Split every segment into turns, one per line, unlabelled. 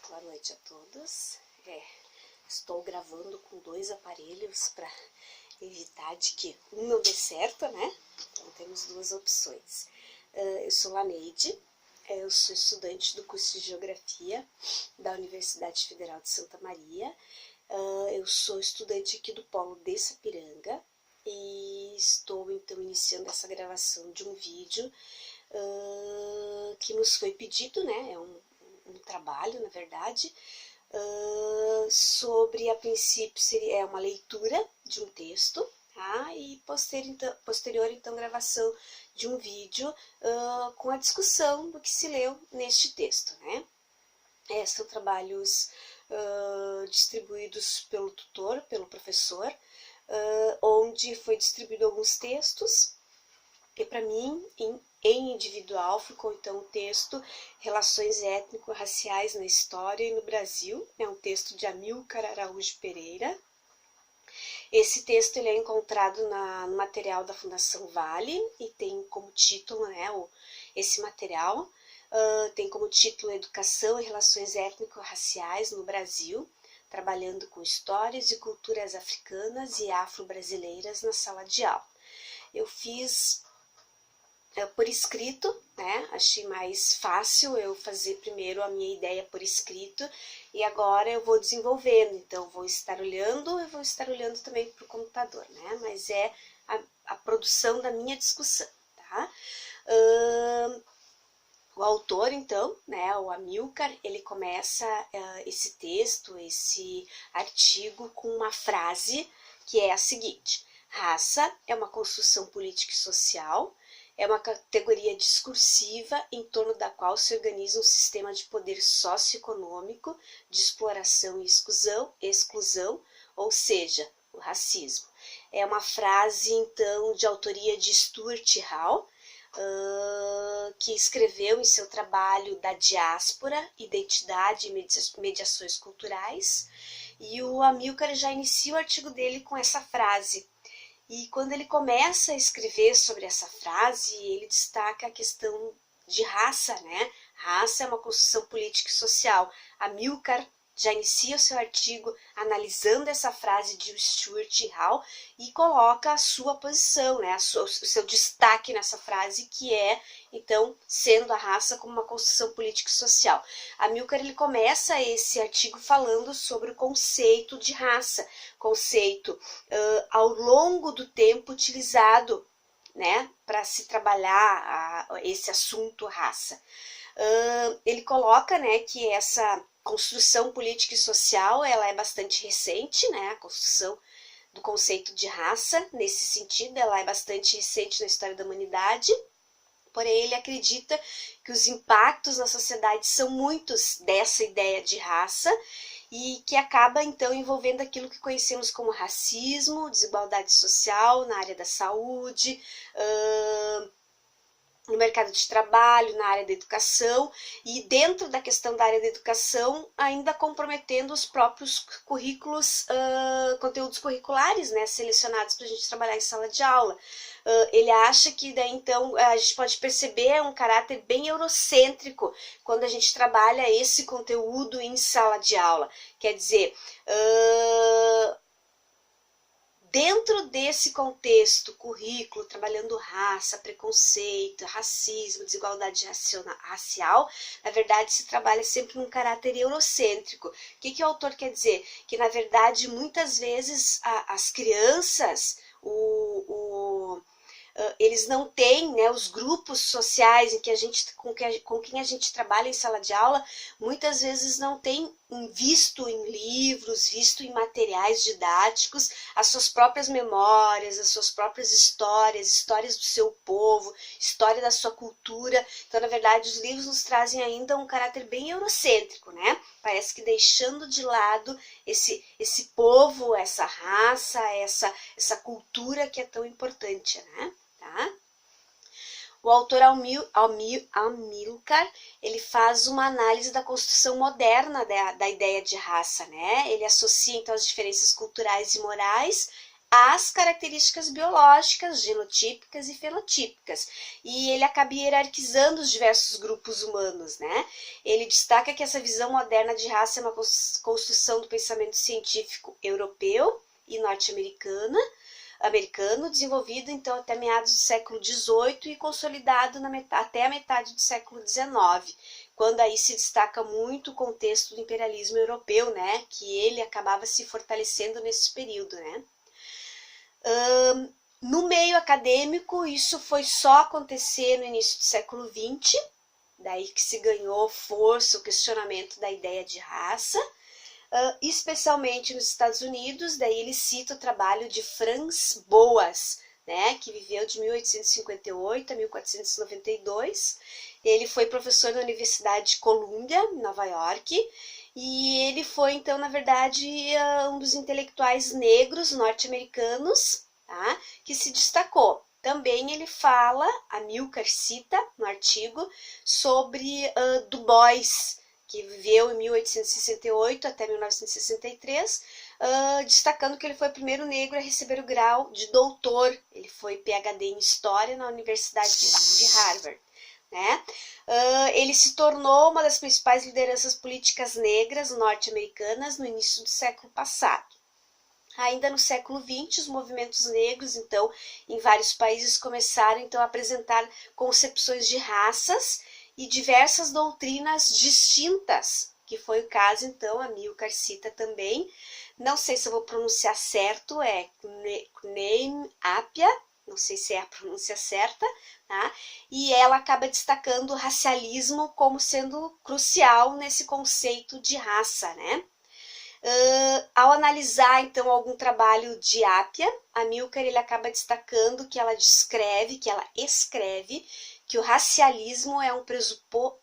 Boa noite a todos. Estou gravando com 2 aparelhos para evitar de que um não dê certo, né? Então temos 2 opções. Eu sou Laneide, eu sou estudante do curso de Geografia da Universidade Federal de Santa Maria. Eu sou estudante aqui do Polo de Sapiranga e estou então iniciando essa gravação de um vídeo que nos foi pedido, né? É um trabalho, na verdade, sobre, a princípio, é uma leitura de um texto, tá? E posterior, então, gravação de um vídeo com a discussão do que se leu neste texto, né? São trabalhos distribuídos pelo tutor, pelo professor, onde foi distribuído alguns textos, e para mim, em individual, ficou então o texto Relações Étnico-Raciais na História e no Brasil, é um texto de Amílcar Araújo Pereira. Esse texto ele é encontrado no material da Fundação Vale e tem como título, né, esse material, tem como título Educação e Relações Étnico-Raciais no Brasil, trabalhando com histórias e culturas africanas e afro-brasileiras na sala de aula. Eu fiz por escrito, né? Achei mais fácil eu fazer primeiro a minha ideia por escrito e agora eu vou desenvolvendo, então vou estar olhando também para o computador, né? Mas é a produção da minha discussão, tá? O autor, então, né, o Amílcar, ele começa esse texto, esse artigo com uma frase que é a seguinte: raça é uma construção política e social, é uma categoria discursiva em torno da qual se organiza um sistema de poder socioeconômico, de exploração e exclusão, ou seja, o racismo. É uma frase, então, de autoria de Stuart Hall, que escreveu em seu trabalho da diáspora, identidade e mediações culturais, e o Amílcar já inicia o artigo dele com essa frase. E quando ele começa a escrever sobre essa frase, ele destaca a questão de raça, né? Raça é uma construção política e social. Amílcar já inicia o seu artigo analisando essa frase de Stuart Hall e coloca a sua posição, né? O seu destaque nessa frase, que é, então, sendo a raça como uma construção política e social. Amílcar, ele começa esse artigo falando sobre o conceito de raça, conceito ao longo do tempo utilizado, né, para se trabalhar esse assunto raça. Ele coloca, né, que essa construção política e social, ela é bastante recente, né, a construção do conceito de raça, nesse sentido, ela é bastante recente na história da humanidade, porém ele acredita que os impactos na sociedade são muitos dessa ideia de raça e que acaba, então, envolvendo aquilo que conhecemos como racismo, desigualdade social na área da saúde, no mercado de trabalho, na área da educação, e dentro da questão da área da educação, ainda comprometendo os próprios currículos, conteúdos curriculares, né, selecionados para a gente trabalhar em sala de aula. Ele acha que daí, então, a gente pode perceber um caráter bem eurocêntrico quando a gente trabalha esse conteúdo em sala de aula. Quer dizer, dentro desse contexto, currículo, trabalhando raça, preconceito, racismo, desigualdade racial, na verdade se trabalha sempre num caráter eurocêntrico. O que o autor quer dizer? Que, na verdade, muitas vezes as crianças, eles não têm, né, os grupos sociais em que com quem a gente trabalha em sala de aula, muitas vezes não tem visto em livros, visto em materiais didáticos, as suas próprias memórias, as suas próprias histórias do seu povo, história da sua cultura. Então, na verdade, os livros nos trazem ainda um caráter bem eurocêntrico, né? Parece que deixando de lado esse povo, essa raça, essa cultura que é tão importante, né? Tá? O autor Amílcar, ele faz uma análise da construção moderna da ideia de raça, né? Ele associa, então, as diferenças culturais e morais as características biológicas, genotípicas e fenotípicas. E ele acaba hierarquizando os diversos grupos humanos, né? Ele destaca que essa visão moderna de raça é uma construção do pensamento científico europeu e norte-americano, desenvolvido então até meados do século XVIII e consolidado até a metade do século XIX, quando aí se destaca muito o contexto do imperialismo europeu, né? Que ele acabava se fortalecendo nesse período, né? No meio acadêmico, isso foi só acontecer no início do século XX, daí que se ganhou força o questionamento da ideia de raça, especialmente nos Estados Unidos. Daí ele cita o trabalho de Franz Boas, né, que viveu de 1858 a 1492. Ele foi professor na Universidade de Columbia, em Nova York, e ele foi, então, na verdade, um dos intelectuais negros norte-americanos, tá, que se destacou. Também ele fala, Amilcar cita no artigo, sobre Du Bois, que viveu em 1868 até 1963, destacando que ele foi o primeiro negro a receber o grau de doutor. Ele foi PhD em História na Universidade de Harvard, né? Ele se tornou uma das principais lideranças políticas negras norte-americanas no início do século passado. Ainda no século XX, os movimentos negros, então, em vários países começaram então a apresentar concepções de raças e diversas doutrinas distintas, que foi o caso, então, Amilcar cita também. Não sei se eu vou pronunciar certo, é Kneim Apia, não sei se é a pronúncia certa, tá? E ela acaba destacando o racialismo como sendo crucial nesse conceito de raça, né? Ao analisar, então, algum trabalho de Apia, Amilcar ele acaba destacando que ela escreve que o racialismo é um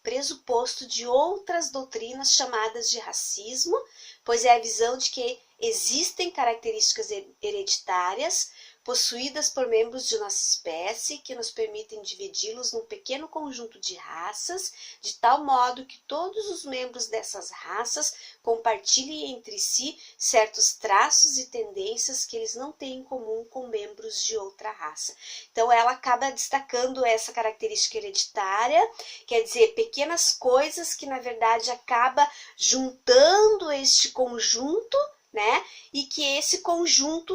pressuposto de outras doutrinas chamadas de racismo, pois é a visão de que existem características hereditárias possuídas por membros de nossa espécie que nos permitem dividi-los num pequeno conjunto de raças, de tal modo que todos os membros dessas raças compartilhem entre si certos traços e tendências que eles não têm em comum com membros de outra raça. Então ela acaba destacando essa característica hereditária, quer dizer, pequenas coisas que na verdade acaba juntando este conjunto, né? E que esse conjunto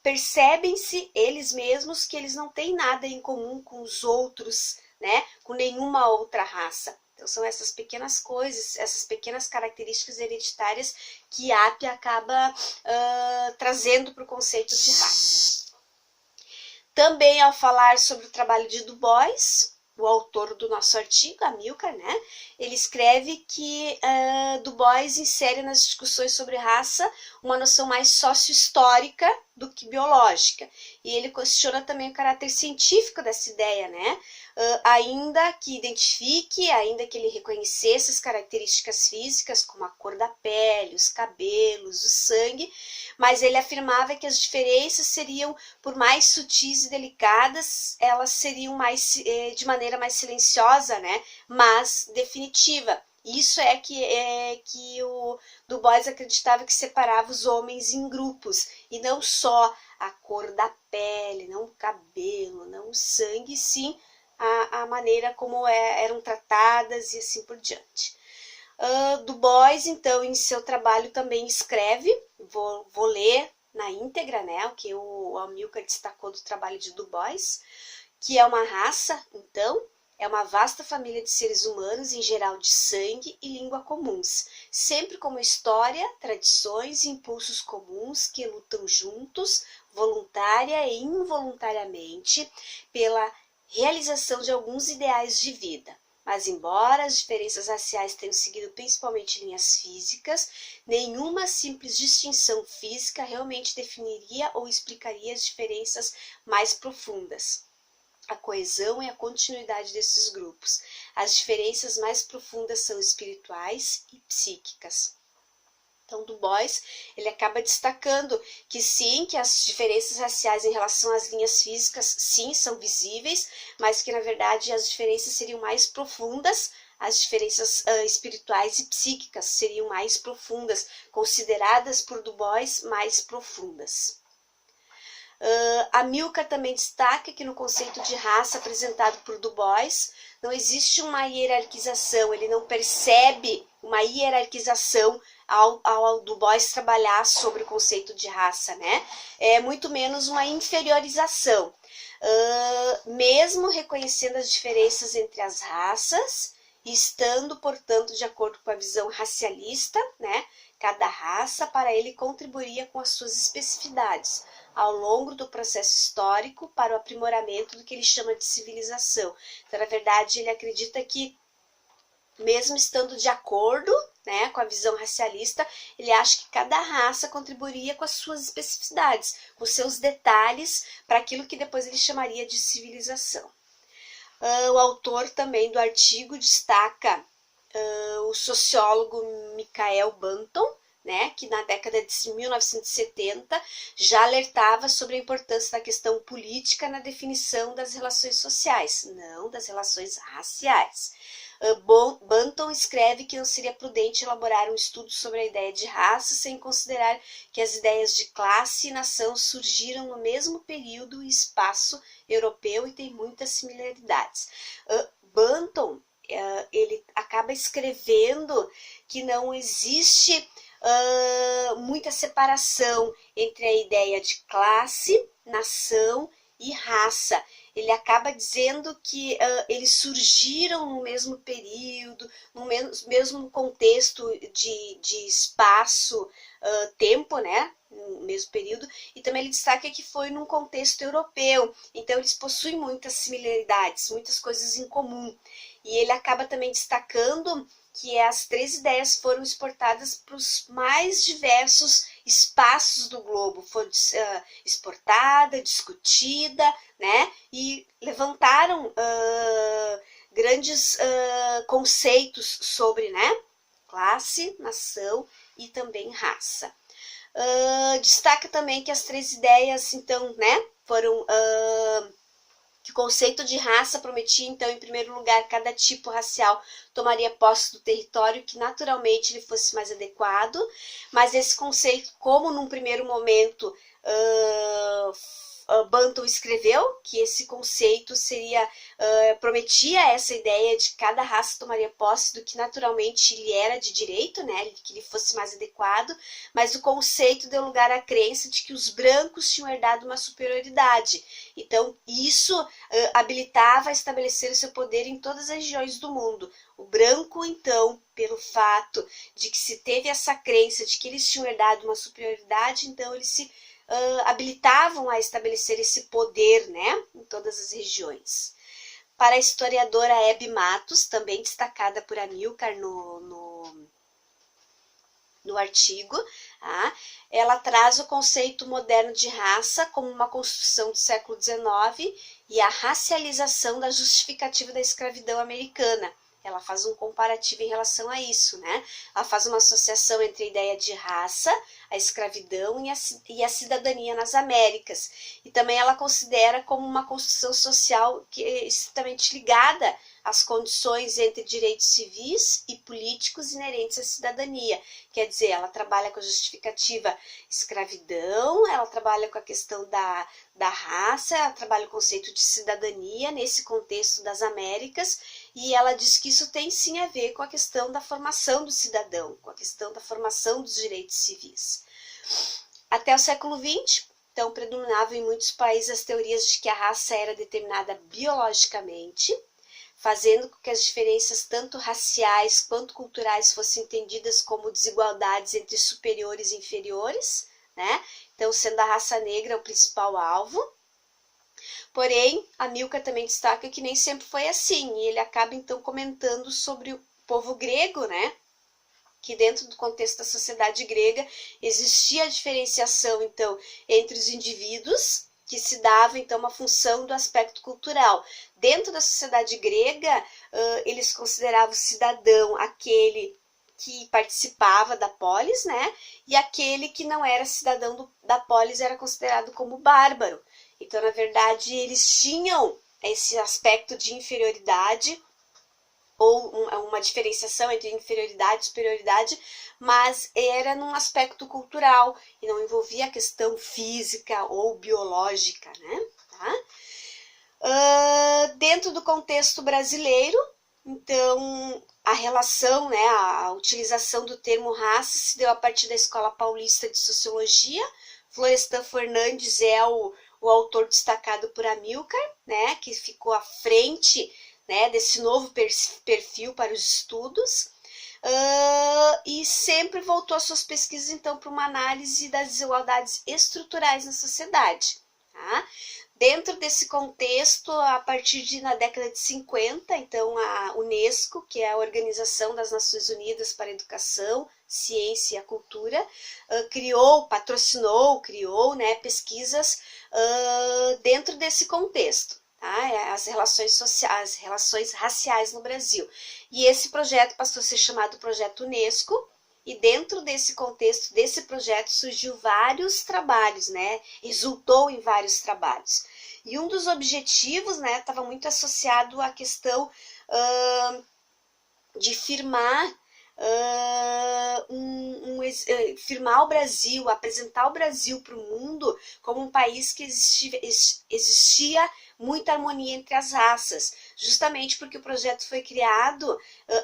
percebem-se eles mesmos que eles não têm nada em comum com os outros, né? Com nenhuma outra raça. Então são essas pequenas coisas, essas pequenas características hereditárias que Apia acaba trazendo para o conceito de raça. Também ao falar sobre o trabalho de Du Bois, o autor do nosso artigo, Amilcar, né? Ele escreve que Du Bois insere nas discussões sobre raça uma noção mais sócio-histórica do que biológica. E ele questiona também o caráter científico dessa ideia, né? Ainda que identifique, ainda que ele reconhecesse as características físicas, como a cor da pele, os cabelos, o sangue, mas ele afirmava que as diferenças seriam, por mais sutis e delicadas, elas seriam de maneira mais silenciosa, né? Mas definitiva. Isso é que o Du Bois acreditava que separava os homens em grupos, e não só a cor da pele, não o cabelo, não o sangue, sim a maneira como eram tratadas e assim por diante. Du Bois, então, em seu trabalho também escreve, vou ler na íntegra, né, o que o Amilcar destacou do trabalho de Du Bois, que é uma raça, então, é uma vasta família de seres humanos, em geral de sangue e língua comuns, sempre com uma história, tradições e impulsos comuns que lutam juntos, voluntária e involuntariamente, pela realização de alguns ideais de vida. Mas embora as diferenças raciais tenham seguido principalmente linhas físicas, nenhuma simples distinção física realmente definiria ou explicaria as diferenças mais profundas. A coesão e a continuidade desses grupos. As diferenças mais profundas são espirituais e psíquicas. Então, Du Bois, ele acaba destacando que sim, que as diferenças raciais em relação às linhas físicas, sim, são visíveis, mas que, na verdade, as diferenças seriam mais profundas, as diferenças espirituais e psíquicas seriam mais profundas, consideradas por Du Bois mais profundas. Amilcar também destaca que no conceito de raça apresentado por Du Bois, não existe uma hierarquização, ele não percebe uma hierarquização ao Du Bois trabalhar sobre o conceito de raça, né? É muito menos uma inferiorização. Mesmo reconhecendo as diferenças entre as raças, e estando, portanto, de acordo com a visão racialista, né? Cada raça, para ele, contribuiria com as suas especificidades ao longo do processo histórico para o aprimoramento do que ele chama de civilização. Então, na verdade, ele acredita que, mesmo estando de acordo, né, com a visão racialista, ele acha que cada raça contribuiria com as suas especificidades, com seus detalhes, para aquilo que depois ele chamaria de civilização. O autor também do artigo destaca o sociólogo Michael Banton, né, que na década de 1970 já alertava sobre a importância da questão política na definição das relações sociais, não das relações raciais. Banton escreve que não seria prudente elaborar um estudo sobre a ideia de raça sem considerar que as ideias de classe e nação surgiram no mesmo período e espaço europeu e têm muitas similaridades. Banton ele acaba escrevendo que não existe muita separação entre a ideia de classe, nação e raça. Ele acaba dizendo que eles surgiram no mesmo período, no mesmo contexto de espaço, tempo, né? No mesmo período, e também ele destaca que foi num contexto europeu, então eles possuem muitas similaridades, muitas coisas em comum. E ele acaba também destacando que as três ideias foram exportadas para os mais diversos espaços do globo, foi exportada, discutida, né? E levantaram grandes conceitos sobre, né, classe, nação e também raça. Destaca também que as três ideias, então, né, foram que o conceito de raça prometia, então, em primeiro lugar, cada tipo racial tomaria posse do território que naturalmente lhe fosse mais adequado, mas esse conceito, como num primeiro momento Banton escreveu, que esse conceito seria, prometia essa ideia de que cada raça tomaria posse do que naturalmente lhe era de direito, né, que lhe fosse mais adequado, mas o conceito deu lugar à crença de que os brancos tinham herdado uma superioridade. Então, isso habilitava a estabelecer o seu poder em todas as regiões do mundo. O branco, então, pelo fato de que se teve essa crença de que eles tinham herdado uma superioridade, então eles se habilitavam a estabelecer esse poder, né, em todas as regiões. Para a historiadora Hebe Matos, também destacada por Amilcar no artigo, ela traz o conceito moderno de raça como uma construção do século XIX e a racialização da justificativa da escravidão americana. Ela faz um comparativo em relação a isso, né? Ela faz uma associação entre a ideia de raça, a escravidão e a cidadania nas Américas. E também ela considera como uma construção social que é estritamente ligada às condições entre direitos civis e políticos inerentes à cidadania. Quer dizer, ela trabalha com a justificativa escravidão, ela trabalha com a questão da raça, ela trabalha o conceito de cidadania nesse contexto das Américas, e ela diz que isso tem sim a ver com a questão da formação do cidadão, com a questão da formação dos direitos civis. Até o século XX, então, predominavam em muitos países as teorias de que a raça era determinada biologicamente, fazendo com que as diferenças tanto raciais quanto culturais fossem entendidas como desigualdades entre superiores e inferiores, né? Então, sendo a raça negra o principal alvo. Porém, Amilcar também destaca que nem sempre foi assim, e ele acaba então comentando sobre o povo grego, né? Que dentro do contexto da sociedade grega existia a diferenciação então entre os indivíduos, que se dava então uma função do aspecto cultural. Dentro da sociedade grega, eles consideravam o cidadão aquele que participava da polis, né? E aquele que não era cidadão da polis era considerado como bárbaro. Então, na verdade, eles tinham esse aspecto de inferioridade ou uma diferenciação entre inferioridade e superioridade, mas era num aspecto cultural e não envolvia a questão física ou biológica, né? Tá? Dentro do contexto brasileiro, então, a relação, né, a utilização do termo raça se deu a partir da Escola Paulista de Sociologia. Florestan Fernandes é o autor destacado por Amilcar, né, que ficou à frente, né, desse novo perfil para os estudos. E sempre voltou as suas pesquisas, então, para uma análise das desigualdades estruturais na sociedade. Tá? Dentro desse contexto, a partir na década de 50, então a Unesco, que é a Organização das Nações Unidas para a Educação, Ciência e a Cultura, criou, né, pesquisas dentro desse contexto, tá? As relações sociais, as relações raciais no Brasil. E esse projeto passou a ser chamado Projeto Unesco. E dentro desse contexto, desse projeto, surgiu vários trabalhos, né? Resultou em vários trabalhos. E um dos objetivos, né, estava muito associado à questão de firmar, firmar o Brasil, apresentar o Brasil para o mundo como um país que existia muita harmonia entre as raças, justamente porque o projeto foi criado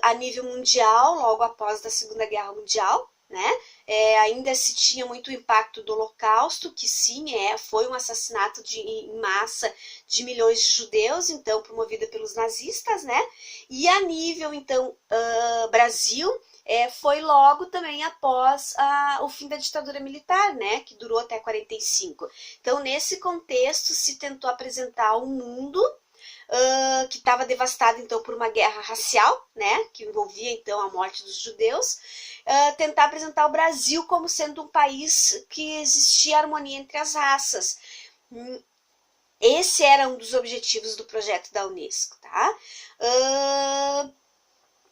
a nível mundial, logo após a Segunda Guerra Mundial, né? Ainda se tinha muito o impacto do Holocausto, que sim, foi um assassinato em massa de milhões de judeus, então promovido pelos nazistas, né? E a nível, então, Brasil, foi logo também após o fim da ditadura militar, né? Que durou até 45. Então, nesse contexto, se tentou apresentar um mundo que estava devastado então por uma guerra racial, né, que envolvia então a morte dos judeus, tentar apresentar o Brasil como sendo um país que existia harmonia entre as raças. Esse era um dos objetivos do projeto da Unesco, tá?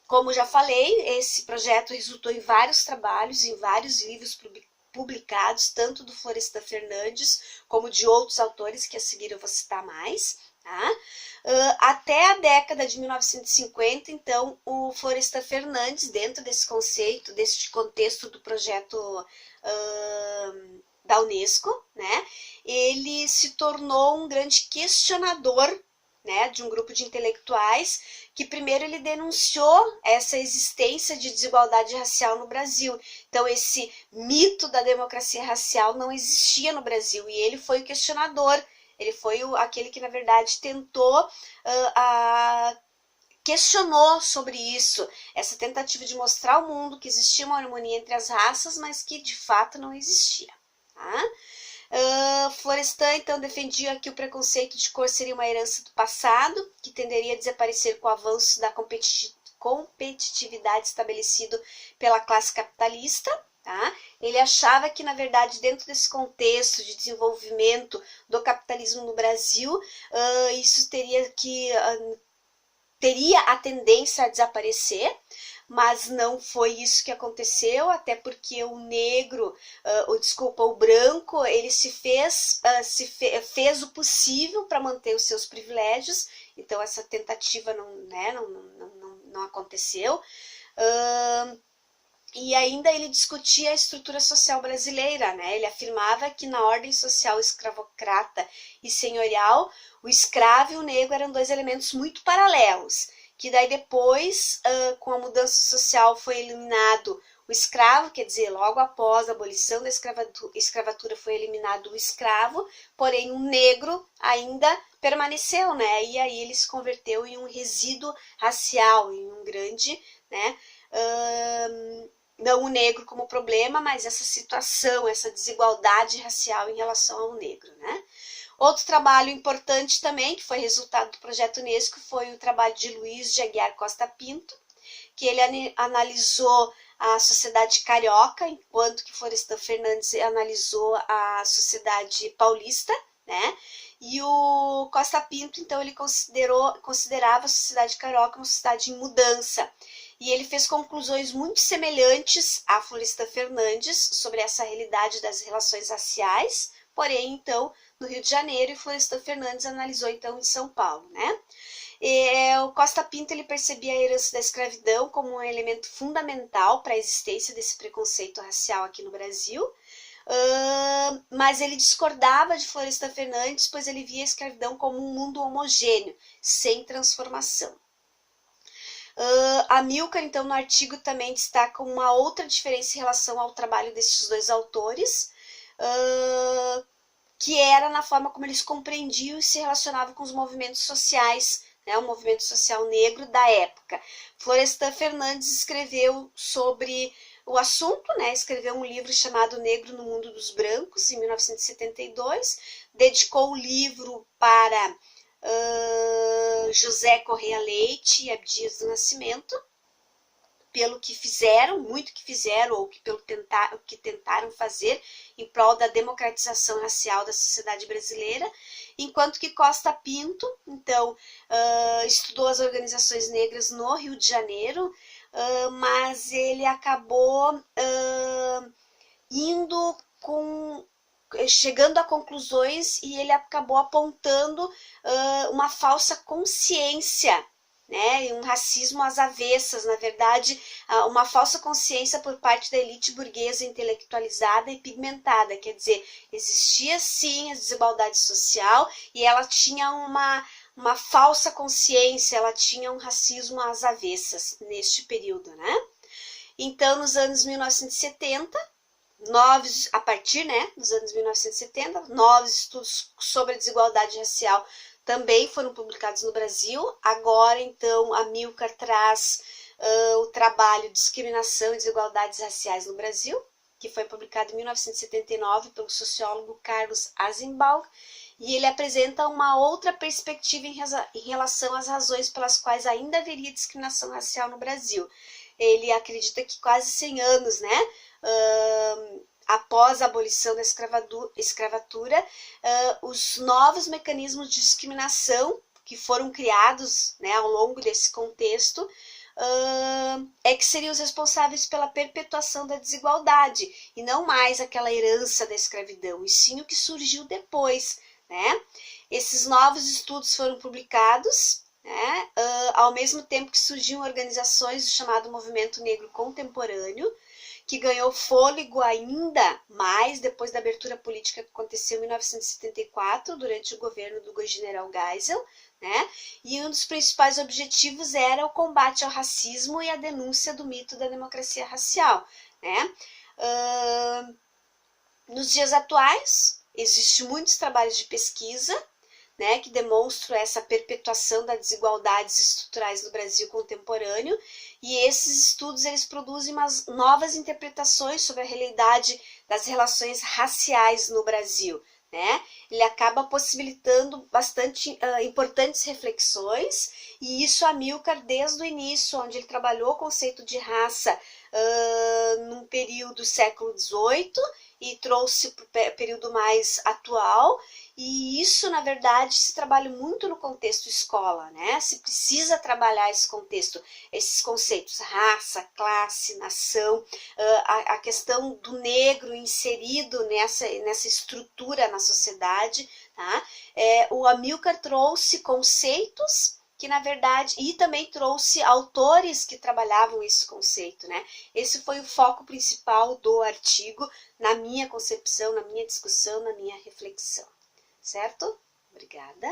Como já falei, esse projeto resultou em vários trabalhos, em vários livros publicados, tanto do Florestan Fernandes como de outros autores que a seguir eu vou citar mais. Tá? Até a década de 1950, então, o Florestan Fernandes, dentro desse conceito, desse contexto do projeto da Unesco, né, ele se tornou um grande questionador, né, de um grupo de intelectuais que primeiro ele denunciou essa existência de desigualdade racial no Brasil. Então esse mito da democracia racial não existia no Brasil e ele foi o questionador. Ele foi aquele que, na verdade, tentou, questionou sobre isso, essa tentativa de mostrar ao mundo que existia uma harmonia entre as raças, mas que, de fato, não existia. Tá? Florestan, então, defendia que o preconceito de cor seria uma herança do passado, que tenderia a desaparecer com o avanço da competitividade estabelecido pela classe capitalista. Tá? Ele achava que, na verdade, dentro desse contexto de desenvolvimento do capitalismo no Brasil, isso teria a tendência a desaparecer, mas não foi isso que aconteceu, até porque o negro, o branco, ele fez o possível para manter os seus privilégios, então essa tentativa não aconteceu. E ainda ele discutia a estrutura social brasileira, né? Ele afirmava que na ordem social escravocrata e senhorial, o escravo e o negro eram dois elementos muito paralelos, que daí depois, com a mudança social, foi eliminado o escravo, quer dizer, logo após a abolição da escravatura foi eliminado o escravo, porém o negro ainda permaneceu, né? E aí ele se converteu em um resíduo racial, em um grande, né? Não o negro como problema, mas essa situação, essa desigualdade racial em relação ao negro, né? Outro trabalho importante também, que foi resultado do projeto Unesco, foi o trabalho de Luiz de Aguiar Costa Pinto, que ele analisou a sociedade carioca, enquanto que Florestan Fernandes analisou a sociedade paulista, né? E o Costa Pinto, então, ele considerava a sociedade carioca uma sociedade em mudança. E ele fez conclusões muito semelhantes a Florestan Fernandes sobre essa realidade das relações raciais, porém, então, no Rio de Janeiro, e Florestan Fernandes analisou, então, em São Paulo, né? O Costa Pinto ele percebia a herança da escravidão como um elemento fundamental para a existência desse preconceito racial aqui no Brasil, mas ele discordava de Florestan Fernandes, pois ele via a escravidão como um mundo homogêneo, sem transformação. Amilcar, então, no artigo também destaca uma outra diferença em relação ao trabalho desses dois autores, que era na forma como eles compreendiam e se relacionavam com os movimentos sociais, né, o movimento social negro da época. Florestan Fernandes escreveu sobre o assunto, né, escreveu um livro chamado Negro no Mundo dos Brancos, em 1972, dedicou o livro para José Correia Leite e Abdias do Nascimento, pelo que fizeram, muito que fizeram, ou pelo que tentaram fazer em prol da democratização racial da sociedade brasileira, enquanto que Costa Pinto, então, estudou as organizações negras no Rio de Janeiro, mas ele acabou chegando a conclusões e ele acabou apontando uma falsa consciência, né, um racismo às avessas, na verdade, uma falsa consciência por parte da elite burguesa intelectualizada e pigmentada, quer dizer, existia sim a desigualdade social e ela tinha uma falsa consciência, ela tinha um racismo às avessas neste período, né? Então, nos anos 1970, a partir, né, dos anos 1970, novos estudos sobre a desigualdade racial também foram publicados no Brasil. Agora, então, Amilcar traz o trabalho Discriminação e Desigualdades Raciais no Brasil, que foi publicado em 1979 pelo sociólogo Carlos Azenbaum, e ele apresenta uma outra perspectiva em relação às razões pelas quais ainda haveria discriminação racial no Brasil. Ele acredita que quase 100 anos, né, após a abolição da escravatura, os novos mecanismos de discriminação que foram criados, né, ao longo desse contexto, que seriam os responsáveis pela perpetuação da desigualdade, e não mais aquela herança da escravidão, e sim o que surgiu depois, né? Esses novos estudos foram publicados, né, ao mesmo tempo que surgiam organizações do chamado Movimento Negro Contemporâneo, que ganhou fôlego ainda mais depois da abertura política que aconteceu em 1974, durante o governo do general Geisel, né? E um dos principais objetivos era o combate ao racismo e a denúncia do mito da democracia racial, né? Nos dias atuais, existem muitos trabalhos de pesquisa, né, que demonstram essa perpetuação das desigualdades estruturais no Brasil contemporâneo, e esses estudos eles produzem umas novas interpretações sobre a realidade das relações raciais no Brasil, né? Ele acaba possibilitando bastante importantes reflexões, e isso Amilcar desde o início, onde ele trabalhou o conceito de raça num período século XVIII e trouxe para o período mais atual. E isso, na verdade, se trabalha muito no contexto escola, né? Se precisa trabalhar esse contexto, esses conceitos, raça, classe, nação, a questão do negro inserido nessa estrutura na sociedade, tá? O Amilcar trouxe conceitos que, na verdade, e também trouxe autores que trabalhavam esse conceito, né? Esse foi o foco principal do artigo, na minha concepção, na minha discussão, na minha reflexão. Certo? Obrigada.